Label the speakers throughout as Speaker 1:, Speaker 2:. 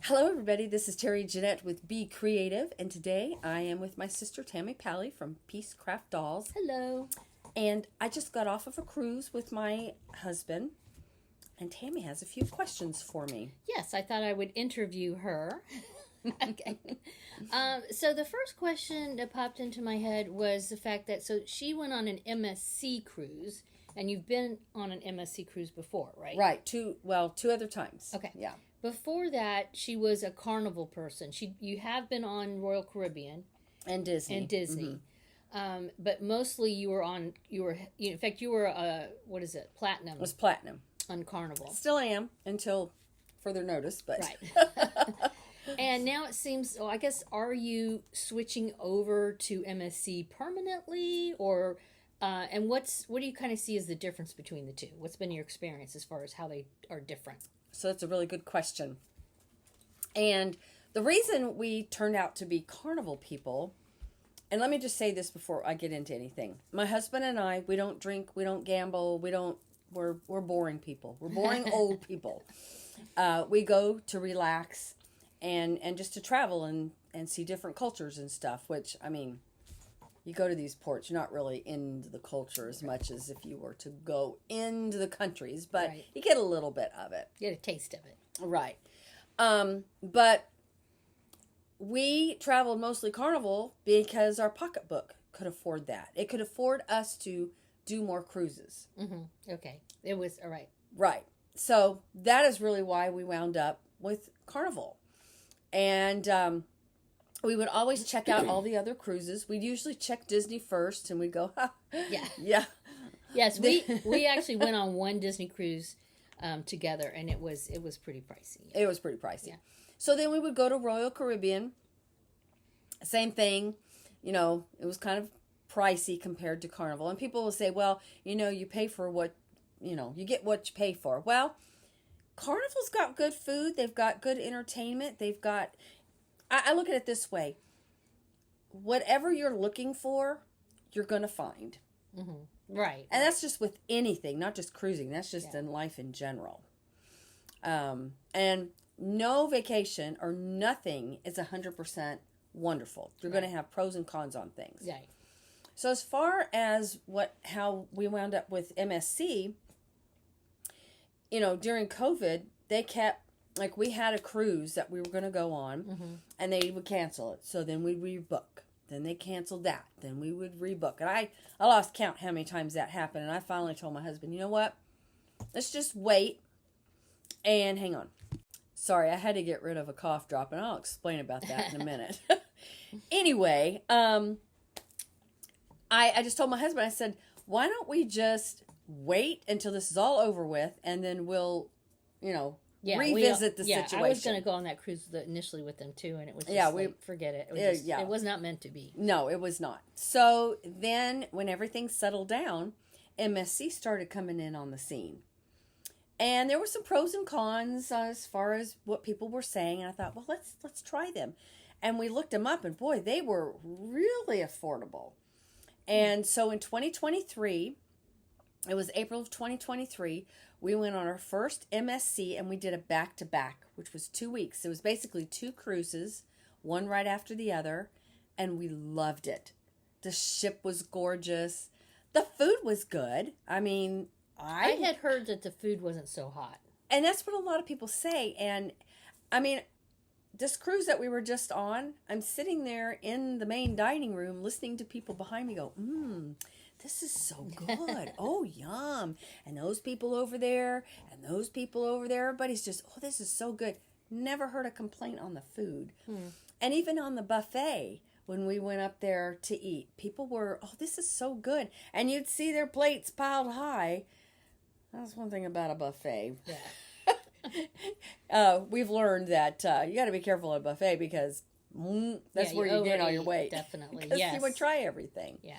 Speaker 1: Hello, everybody. This is Terry Jeanette with Be Creative, and today I am with my sister Tammy Pally from Peace Craft Dolls.
Speaker 2: Hello.
Speaker 1: And I just got off of a cruise with my husband, and Tammy has a few questions for me.
Speaker 2: Yes, I thought I would interview her. Okay. So the first question that popped into my head was the fact that she went on an MSC cruise, and you've been on an MSC cruise before, right?
Speaker 1: Right. Two other times.
Speaker 2: Okay.
Speaker 1: Yeah.
Speaker 2: Before that, she was a Carnival person. You have been on Royal Caribbean
Speaker 1: and Disney.
Speaker 2: Mm-hmm. But mostly you were in fact you were platinum.
Speaker 1: It was platinum
Speaker 2: on Carnival.
Speaker 1: Still am until further notice, but
Speaker 2: right. And now it seems, I guess, are you switching over to MSC permanently, or and what do you kind of see as the difference between the two? What's been your experience as far as how they are different?
Speaker 1: So that's a really good question. And the reason we turned out to be Carnival people, and let me just say this before I get into anything. My husband and I, we don't drink, we don't gamble, we're boring people. We're boring old people. We go to relax and just to travel and see different cultures and stuff, which, I mean, you go to these ports, you're not really into the culture as much as if you were to go into the countries, but
Speaker 2: right.
Speaker 1: You get a little bit of it.
Speaker 2: You get a taste of it.
Speaker 1: Right. But we traveled mostly Carnival because our pocketbook could afford that. It could afford us to do more cruises.
Speaker 2: Mm-hmm. Okay. It was, all right.
Speaker 1: Right. So that is really why we wound up with Carnival. And we would always check out all the other cruises. We'd usually check Disney first, and we'd go, yeah.
Speaker 2: Yes, we actually went on one Disney cruise together, and it was pretty pricey. Yeah.
Speaker 1: It was pretty pricey.
Speaker 2: Yeah.
Speaker 1: So then we would go to Royal Caribbean. Same thing. You know, it was kind of pricey compared to Carnival. And people will say, well, you pay for what, you get what you pay for. Well, Carnival's got good food. They've got good entertainment. They've got, I look at it this way. Whatever you're looking for, you're going to find.
Speaker 2: Mm-hmm. Right.
Speaker 1: And that's just with anything, not just cruising. That's just in life in general. And no vacation or nothing is 100% wonderful. You're going to have pros and cons on things.
Speaker 2: Right.
Speaker 1: So as far as how we wound up with MSC, during COVID, they kept, like, we had a cruise that we were going to go on, and they would cancel it. So then we'd rebook. Then they canceled that. Then we would rebook. And I lost count how many times that happened. And I finally told my husband, you know what? Let's just wait and hang on. Sorry, I had to get rid of a cough drop, and I'll explain about that in a minute. Anyway, I just told my husband, I said, why don't we just wait until this is all over with, and then we'll, revisit the situation.
Speaker 2: I was going to go on that cruise initially with them too, and it was just forget it. It was not meant to be.
Speaker 1: No, it was not. So then when everything settled down, MSC started coming in on the scene. And there were some pros and cons as far as what people were saying, and I thought, well, let's try them. And we looked them up, and boy, they were really affordable. And so in 2023, it was April of 2023, we went on our first MSC, and we did a back-to-back, which was 2 weeks. It was basically 2 cruises, one right after the other, and we loved it. The ship was gorgeous. The food was good. I mean,
Speaker 2: I had heard that the food wasn't so hot.
Speaker 1: And that's what a lot of people say. And, I mean, this cruise that we were just on, I'm sitting there in the main dining room listening to people behind me go, this is so good. Oh, yum. And those people over there, and those people over there. Everybody's just, oh, this is so good. Never heard a complaint on the food. And even on the buffet, when we went up there to eat, people were, oh, this is so good. And you'd see their plates piled high. That's one thing about a buffet. Yeah. We've learned that you got to be careful at a buffet because that's where you gain all your weight.
Speaker 2: Definitely,
Speaker 1: because
Speaker 2: yes.
Speaker 1: you would try everything.
Speaker 2: Yeah.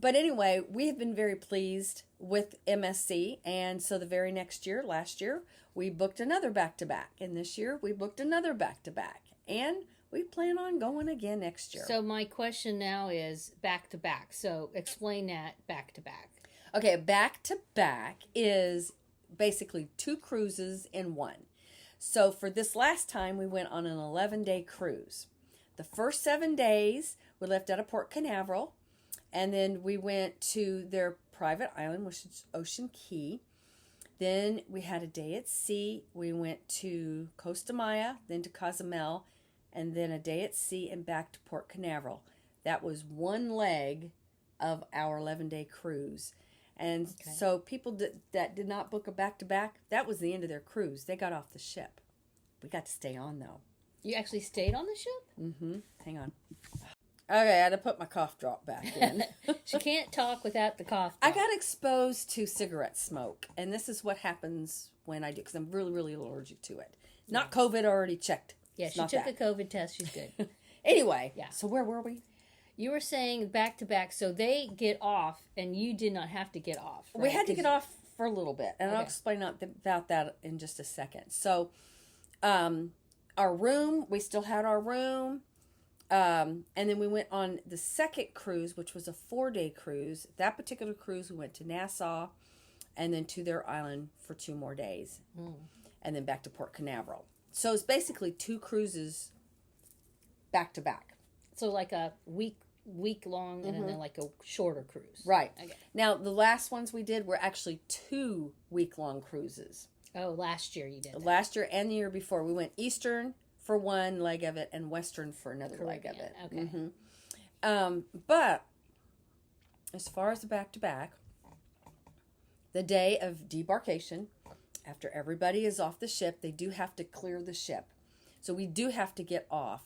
Speaker 1: But anyway, we have been very pleased with MSC, and so the very next year, last year, we booked another back-to-back, and this year we booked another back-to-back, and we plan on going again next year.
Speaker 2: So my question now is back-to-back. So explain that back-to-back.
Speaker 1: Okay, back-to-back is basically 2 cruises in one. So for this last time, we went on an 11-day cruise. The first 7 days, we left out of Port Canaveral, and then we went to their private island, which is Ocean Key. Then we had a day at sea. We went to Costa Maya, then to Cozumel, and then a day at sea and back to Port Canaveral. That was one leg of our 11-day cruise. And so people that did not book a back-to-back, that was the end of their cruise. They got off the ship. We got to stay on, though.
Speaker 2: You actually stayed on the ship?
Speaker 1: Mm-hmm. Hang on. Okay, I had to put my cough drop back in.
Speaker 2: She can't talk without the cough drop.
Speaker 1: I got exposed to cigarette smoke, and this is what happens when I do, because I'm really, really allergic to it. Not COVID, already checked.
Speaker 2: Yeah,
Speaker 1: It's
Speaker 2: she
Speaker 1: not
Speaker 2: took
Speaker 1: that.
Speaker 2: a COVID test. She's good.
Speaker 1: Anyway,
Speaker 2: Yeah.
Speaker 1: So where were we?
Speaker 2: You were saying back to back, so they get off, and you did not have to get off. Right?
Speaker 1: We had to get off for a little bit, and I'll
Speaker 2: Okay.
Speaker 1: explain about that in just a second. So, our room, we still had our room, and then we went on the second cruise, which was a 4-day cruise. That particular cruise, we went to Nassau, and then to their island for 2 more days, and then back to Port Canaveral. So it's basically 2 cruises back to back.
Speaker 2: So like a week long, and then like a shorter cruise.
Speaker 1: Right.
Speaker 2: Okay.
Speaker 1: Now, the last ones we did were actually 2 week-long cruises.
Speaker 2: Oh, last year you did that.
Speaker 1: Last year and the year before. We went Eastern for one leg of it and Western for another leg of it.
Speaker 2: Okay.
Speaker 1: But as far as the back-to-back, the day of debarkation, after everybody is off the ship, they do have to clear the ship. So we do have to get off.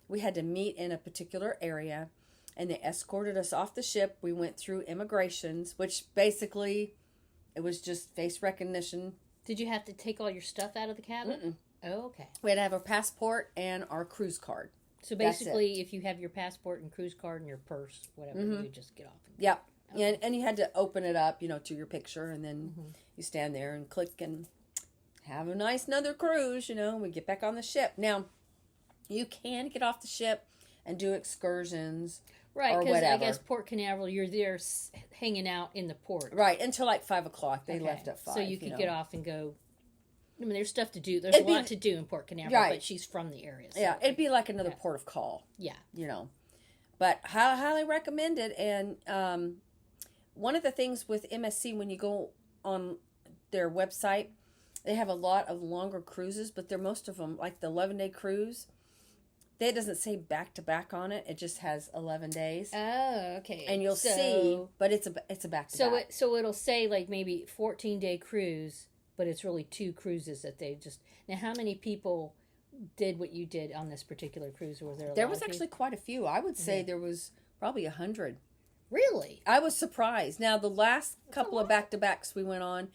Speaker 1: We had to meet in a particular area, and they escorted us off the ship. We went through immigrations, which basically, it was just face recognition.
Speaker 2: Did you have to take all your stuff out of the cabin? Oh, okay.
Speaker 1: We had to have our passport and our cruise card.
Speaker 2: So basically, if you have your passport and cruise card and your purse, whatever, you just get off.
Speaker 1: Yep. And you had to open it up, to your picture, and then you stand there and click and have a nice another cruise, we get back on the ship. Now, you can get off the ship and do excursions,
Speaker 2: Right,
Speaker 1: or
Speaker 2: because I
Speaker 1: whatever.
Speaker 2: guess Port Canaveral, you're there hanging out in the port.
Speaker 1: Right, until like 5 o'clock. They
Speaker 2: Okay.
Speaker 1: left at 5.
Speaker 2: So you could get off and go. I mean, there's stuff to do. There's a lot to do in Port Canaveral,
Speaker 1: Right.
Speaker 2: but she's from the area. So.
Speaker 1: Yeah, it'd be like another port of call.
Speaker 2: Yeah.
Speaker 1: But highly recommended. And one of the things with MSC, when you go on their website, they have a lot of longer cruises, but they're most of them, like the 11-day cruise, it doesn't say back-to-back on it. It just has 11 days.
Speaker 2: Oh, okay.
Speaker 1: And you'll see, but it's a back-to-back.
Speaker 2: So it'll say like maybe 14-day cruise, but it's really 2 cruises that they just. Now, how many people did what you did on this particular cruise? Or was there?
Speaker 1: There was actually quite a few. I would say there was probably 100.
Speaker 2: Really?
Speaker 1: I was surprised. Now, the last couple of back-to-backs we went on,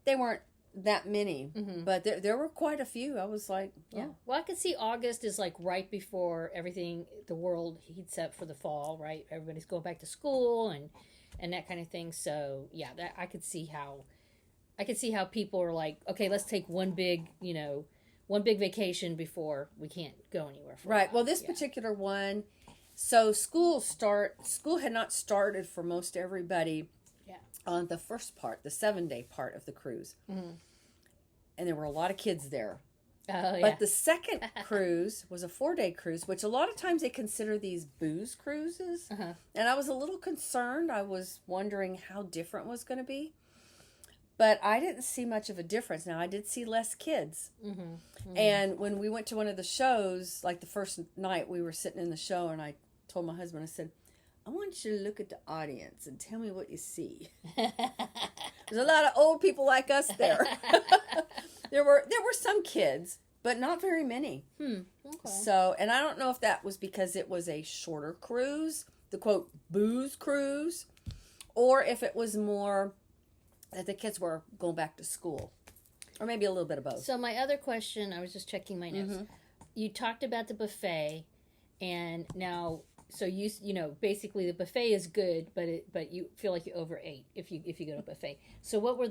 Speaker 1: they weren't that many, but there were quite a few. I was like,
Speaker 2: yeah. Well, I could see August is like right before everything, the world heats up for the fall, right? Everybody's going back to school and that kind of thing. So yeah, that I could see how people are like, okay, let's take one big vacation before we can't go anywhere. For
Speaker 1: right.
Speaker 2: a while.
Speaker 1: Well, this particular one, so school had not started for most everybody. On the first part, the 7-day part of the cruise. And there were a lot of kids there.
Speaker 2: Oh, yeah.
Speaker 1: But the second cruise was a 4-day cruise, which a lot of times they consider these booze cruises. And I was a little concerned. I was wondering how different it was going to be. But I didn't see much of a difference. Now, I did see less kids. And when we went to one of the shows, like the first night we were sitting in the show, and I told my husband, I said, I want you to look at the audience and tell me what you see. There's a lot of old people like us there. There were some kids, but not very many.
Speaker 2: Okay.
Speaker 1: So, and I don't know if that was because it was a shorter cruise, the quote booze cruise, or if it was more that the kids were going back to school, or maybe a little bit of both.
Speaker 2: So my other question, I was just checking my notes. You talked about the buffet, and now. So basically the buffet is good, but you feel like you overate if you go to a buffet. So what were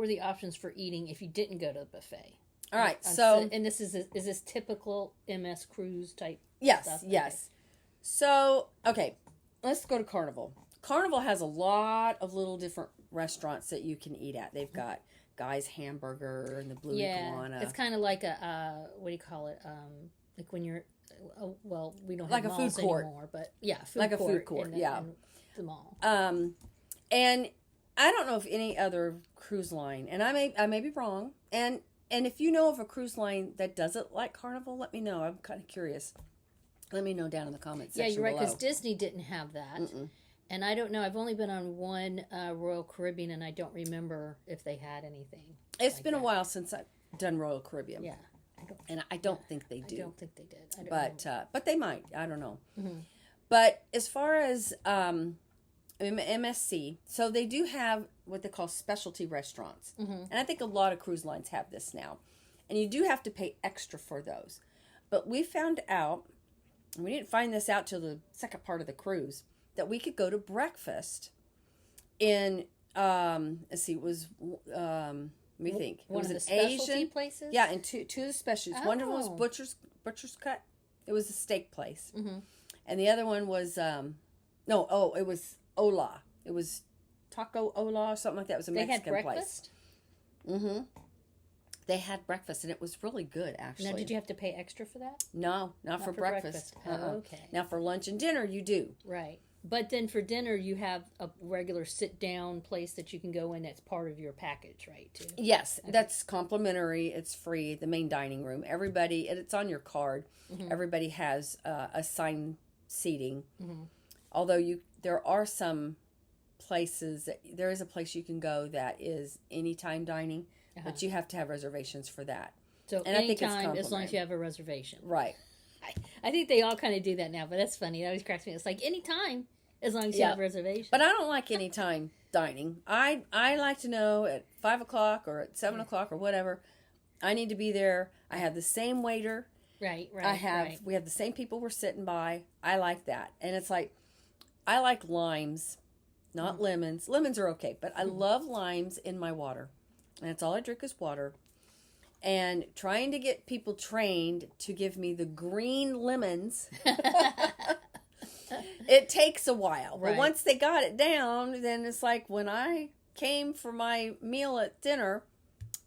Speaker 2: the options for eating if you didn't go to the buffet?
Speaker 1: All right, so
Speaker 2: and this is this typical MS cruise type?
Speaker 1: Yes,
Speaker 2: stuff?
Speaker 1: yes.
Speaker 2: Okay.
Speaker 1: So okay, let's go to Carnival. Carnival has a lot of little different restaurants that you can eat at. They've got Guy's Hamburger and the Blue Iguana.
Speaker 2: It's kind of like a what do you call it? Like when you're well, we don't have
Speaker 1: like a
Speaker 2: malls
Speaker 1: food court
Speaker 2: anymore, but yeah,
Speaker 1: like a food court,
Speaker 2: in the mall.
Speaker 1: And I don't know if any other cruise line, and I may be wrong, and if you know of a cruise line that does it like Carnival, let me know. I'm kind of curious. Let me know down in the comments section.
Speaker 2: Yeah, you're right, because
Speaker 1: below.
Speaker 2: Disney didn't have that. And I don't know. I've only been on one Royal Caribbean, and I don't remember if they had anything.
Speaker 1: It's been a while since I've done Royal Caribbean.
Speaker 2: Yeah.
Speaker 1: I don't think they do.
Speaker 2: I don't think they did.
Speaker 1: But they might. I don't know.
Speaker 2: Mm-hmm.
Speaker 1: But as far as MSC, so they do have what they call specialty restaurants. And I think a lot of cruise lines have this now. And you do have to pay extra for those. But we found out, and we didn't find this out till the second part of the cruise, that we could go to breakfast in, let's see, it was, let me think. It
Speaker 2: One
Speaker 1: was
Speaker 2: of
Speaker 1: an
Speaker 2: the specialty
Speaker 1: Asian
Speaker 2: places?
Speaker 1: Yeah, and two of the specialties. One of them was
Speaker 2: Oh.
Speaker 1: Butcher's Cut. It was a steak place. And the other one was, it was Ola. It was Taco Ola or something like that. It was a Mexican
Speaker 2: They had
Speaker 1: place.
Speaker 2: breakfast?
Speaker 1: They had breakfast, and it was really good, actually.
Speaker 2: Now, did you have to pay extra for that?
Speaker 1: No, not for breakfast.
Speaker 2: Oh, okay.
Speaker 1: Now, for lunch and dinner, you do.
Speaker 2: Right. But then for dinner, you have a regular sit-down place that you can go in that's part of your package, right, too?
Speaker 1: Yes, that's complimentary. It's free, the main dining room. Everybody, and it's on your card. Everybody has assigned seating. Although there are some places, there is a place you can go that is anytime dining, but you have to have reservations for that.
Speaker 2: So
Speaker 1: and I think it's
Speaker 2: anytime, as long as you have a reservation.
Speaker 1: Right.
Speaker 2: I think they all kind of do that now, but that's funny. It always cracks me. It's like anytime, as long as you have a reservation.
Speaker 1: But I don't like anytime dining. I like to know at 5 o'clock or at 7 o'clock or whatever. I need to be there. I have the same waiter.
Speaker 2: Right.
Speaker 1: We have the same people we're sitting by. I like that. And it's like, I like limes, not lemons. Lemons are okay, but I love limes in my water. And that's all I drink is water. And trying to get people trained to give me the green lemons, it takes a while.
Speaker 2: Right.
Speaker 1: But once they got it down, then it's like when I came for my meal at dinner,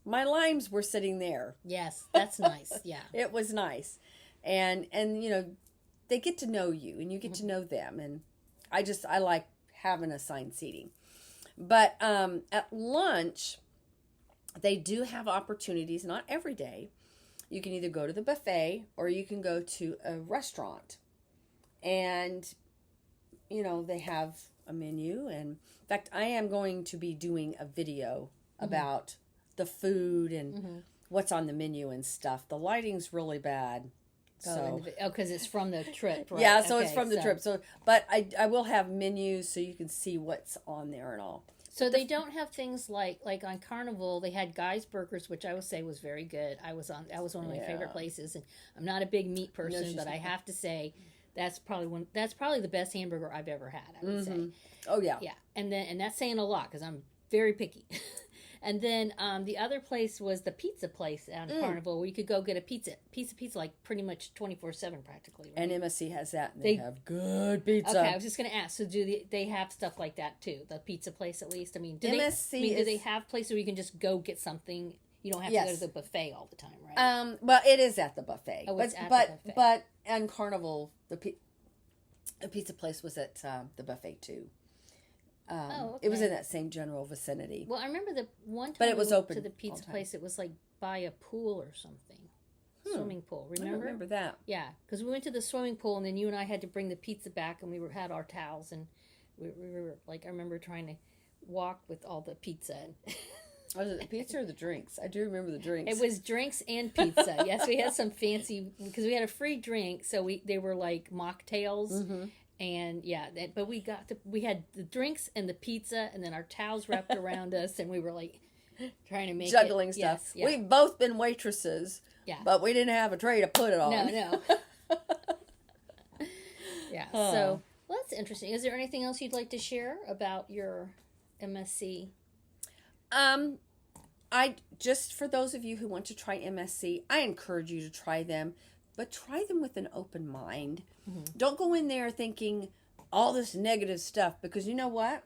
Speaker 1: my limes were sitting there.
Speaker 2: Yes, that's nice. Yeah.
Speaker 1: It was nice. And they get to know you and you get to know them. And I like having assigned seating. But at lunch, they do have opportunities, not every day. You can either go to the buffet or you can go to a restaurant. And, they have a menu. And in fact, I am going to be doing a video about the food and what's on the menu and stuff. The lighting's really bad.
Speaker 2: Because it's from the trip, right?
Speaker 1: Yeah, so it's from the trip. So, but I will have menus so you can see what's on there and all.
Speaker 2: So they don't have things like on Carnival, they had Guy's Burgers, which I would say was very good. That was one of my favorite places, and I'm not a big meat person, but I have to say that's probably the best hamburger I've ever had, I would say.
Speaker 1: Oh yeah.
Speaker 2: Yeah. And that's saying a lot because I'm very picky. And then the other place was the pizza place on Carnival, where you could go get a pizza like pretty much 24/7 practically. Right?
Speaker 1: And MSC has that, and they have good pizza.
Speaker 2: Okay, I was just going to ask. So they have stuff like that too? The pizza place, at least. I mean, do they have places where you can just go get something? You don't have to go to the buffet all the time, right?
Speaker 1: Well, it is at the buffet.
Speaker 2: Oh, it's at the buffet.
Speaker 1: But on Carnival, the pizza place was at the buffet too.
Speaker 2: Okay.
Speaker 1: It was in that same general vicinity.
Speaker 2: Well, I remember the one time
Speaker 1: but it was open
Speaker 2: to the pizza place, it was like by a pool or something. Swimming pool, remember?
Speaker 1: I don't remember that.
Speaker 2: Yeah, because we went to the swimming pool, and then you and I had to bring the pizza back, and we had our towels, and we were like, I remember trying to walk with all the pizza.
Speaker 1: Was it the pizza or the drinks? I do remember the drinks.
Speaker 2: It was drinks and pizza. Yes, we had some fancy, because we had a free drink, so they were like mocktails. And but we had the drinks and the pizza, and then our towels wrapped around us, and we were like trying to make
Speaker 1: juggling stuff.
Speaker 2: Yes, yeah.
Speaker 1: We've both been waitresses, but we didn't have a tray to put it on.
Speaker 2: No. Yeah. So that's interesting. Is there anything else you'd like to share about your MSC?
Speaker 1: I just, for those of you who want to try MSC, I encourage you to try them. But try them with an open mind. Don't go in there thinking all this negative stuff, because you know what?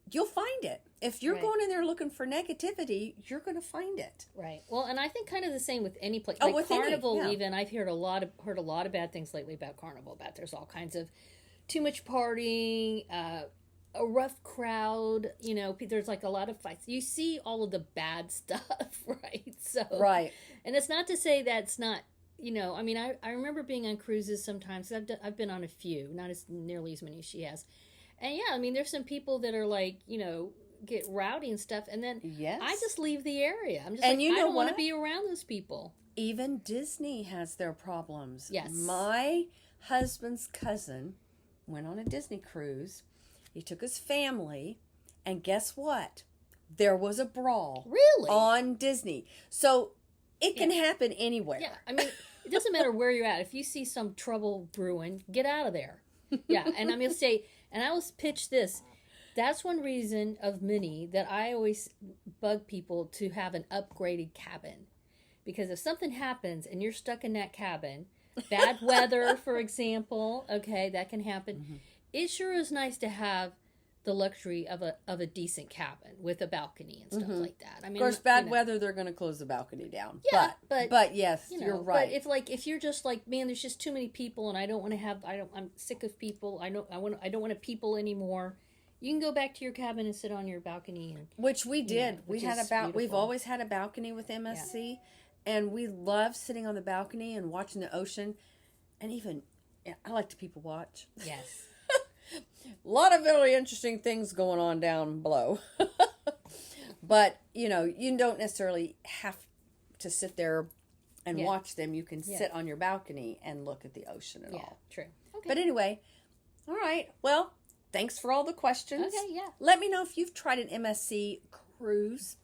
Speaker 1: You'll find it. if you're
Speaker 2: Right.
Speaker 1: going in there looking for negativity, you're going to find it.
Speaker 2: Right. Well, and I think kind of the same with any place.
Speaker 1: Oh,
Speaker 2: Like
Speaker 1: with any,
Speaker 2: Carnival,
Speaker 1: yeah.
Speaker 2: even I've heard a lot of bad things lately about Carnival. About there's all kinds of too much partying, a rough crowd. There's like a lot of fights. You see all of the bad stuff, right? So
Speaker 1: Right.
Speaker 2: and it's not to say that's not. I mean, I remember being on cruises sometimes. I've been on a few, not as nearly as many as she has, and yeah, I mean, there's some people that are like get rowdy and stuff, and then
Speaker 1: Yes.
Speaker 2: I just leave the area. I'm just
Speaker 1: And
Speaker 2: like,
Speaker 1: you
Speaker 2: I
Speaker 1: know
Speaker 2: don't want to
Speaker 1: what?
Speaker 2: be around those people.
Speaker 1: Even Disney has their problems.
Speaker 2: Yes.
Speaker 1: My husband's cousin went on a Disney cruise. He took his family, and guess what? There was a brawl.
Speaker 2: Really?
Speaker 1: On Disney. So it can happen anywhere.
Speaker 2: Yeah, I mean, it doesn't matter where you're at. If you see some trouble brewing, get out of there. Yeah, and I'm going to say, and I always pitch this. That's one reason of many that I always bug people to have an upgraded cabin. Because if something happens and you're stuck in that cabin, bad weather, for example, okay, that can happen.
Speaker 1: Mm-hmm.
Speaker 2: It sure is nice to have the luxury of a decent cabin with a balcony and stuff like that. I mean,
Speaker 1: Of course, bad weather, they're going to close the balcony down.
Speaker 2: Yeah,
Speaker 1: but yes, you're right.
Speaker 2: But if you're just like, man, there's just too many people, and I don't want to have, I'm sick of people. I don't want to people anymore. You can go back to your cabin and sit on your balcony, and
Speaker 1: Which we did.
Speaker 2: which
Speaker 1: We had
Speaker 2: is
Speaker 1: we've
Speaker 2: beautiful.
Speaker 1: always had a balcony with MSC, and we love sitting on the balcony and watching the ocean, and even I like to people watch.
Speaker 2: yes,
Speaker 1: A lot of really interesting things going on down below. But, you don't necessarily have to sit there and watch them. You can sit on your balcony and look at the ocean and all.
Speaker 2: true. Okay,
Speaker 1: But anyway, all right. Well, thanks for all the questions.
Speaker 2: okay, yeah,
Speaker 1: Let me know if you've tried an MSC cruise.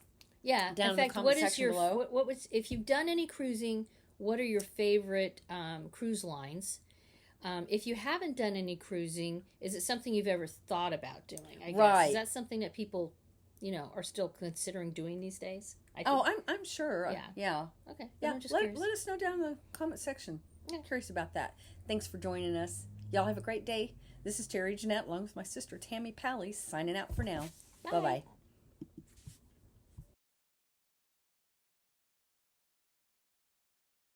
Speaker 2: yeah.
Speaker 1: Down
Speaker 2: in
Speaker 1: in the
Speaker 2: fact,
Speaker 1: comment
Speaker 2: what is
Speaker 1: section
Speaker 2: your
Speaker 1: below.
Speaker 2: what was if you've done any cruising? What are your favorite cruise lines? If you haven't done any cruising, is it something you've ever thought about doing? I guess.
Speaker 1: Right.
Speaker 2: Is that something that people, are still considering doing these days? I think.
Speaker 1: Oh, I'm sure.
Speaker 2: Yeah.
Speaker 1: Yeah.
Speaker 2: Okay.
Speaker 1: Yeah.
Speaker 2: I'm just
Speaker 1: Let
Speaker 2: curious.
Speaker 1: us know down in the comment section. I'm curious about that. Thanks for joining us. Y'all have a great day. This is Terry Jeanette along with my sister Tammy Pally signing out for now.
Speaker 2: Bye.
Speaker 1: Bye-bye.